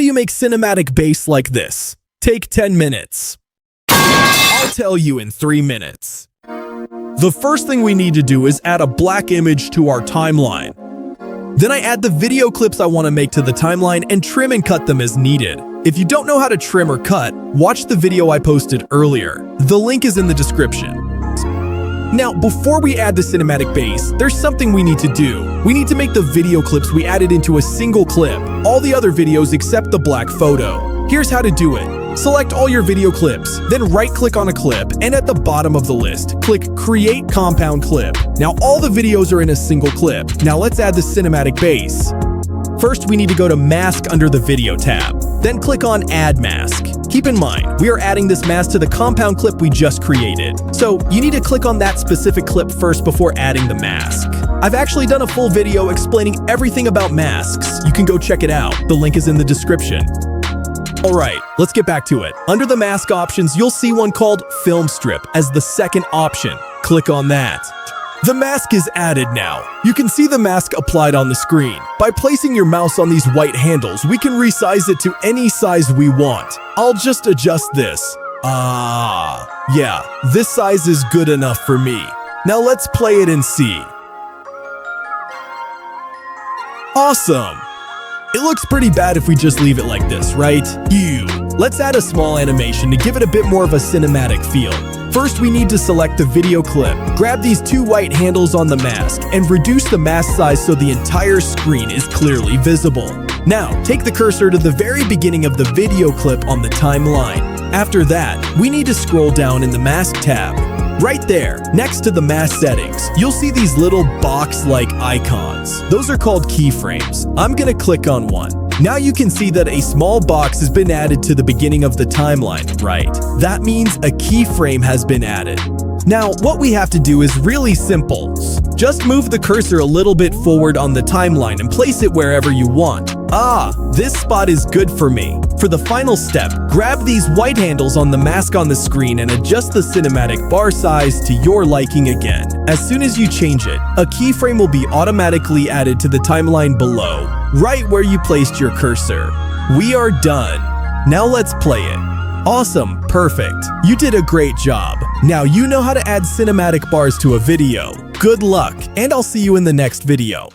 do you make cinematic base like this? Take 10 minutes. I'll tell you in 3 minutes. The first thing we need to do is add a black image to our timeline. Then I add the video clips I want to make to the timeline and trim and cut them as needed. If you don't know how to trim or cut, watch the video I posted earlier. The link is in the description. Now, before we add the cinematic base, there's something we need to do. We need to make the video clips we added into a single clip, all the other videos except the black photo. Here's how to do it. Select all your video clips, then right-click on a clip, and at the bottom of the list, click Create Compound Clip. Now all the videos are in a single clip. Now let's add the cinematic base. First, we need to go to Mask under the Video tab. Then click on Add Mask. Keep in mind, we are adding this mask to the compound clip we just created. So you need to click on that specific clip first before adding the mask. I've actually done a full video explaining everything about masks. You can go check it out. The link is in the description. Alright, let's get back to it. Under the mask options, you'll see one called Film Strip as the second option. Click on that. The mask is added now. You can see the mask applied on the screen. By placing your mouse on these white handles, we can resize it to any size we want. I'll just adjust this. Yeah, this size is good enough for me. Now let's play it and see. Awesome! It looks pretty bad if we just leave it like this, right? Let's add a small animation to give it a bit more of a cinematic feel. First, we need to select the video clip. Grab these two white handles on the mask and reduce the mask size so the entire screen is clearly visible. Now, take the cursor to the very beginning of the video clip on the timeline. After that, we need to scroll down in the mask tab. Right there, next to the mask settings, you'll see these little box-like icons. Those are called keyframes. I'm gonna click on one. Now you can see that a small box has been added to the beginning of the timeline, right? That means a keyframe has been added. Now, what we have to do is really simple. Just move the cursor a little bit forward on the timeline and place it wherever you want. This spot is good for me. For the final step, grab these white handles on the mask on the screen and adjust the cinematic bar size to your liking again. As soon as you change it, a keyframe will be automatically added to the timeline below, right where you placed your cursor. We are done. Now let's play it. Awesome, perfect. You did a great job. Now you know how to add cinematic bars to a video. Good luck, and I'll see you in the next video.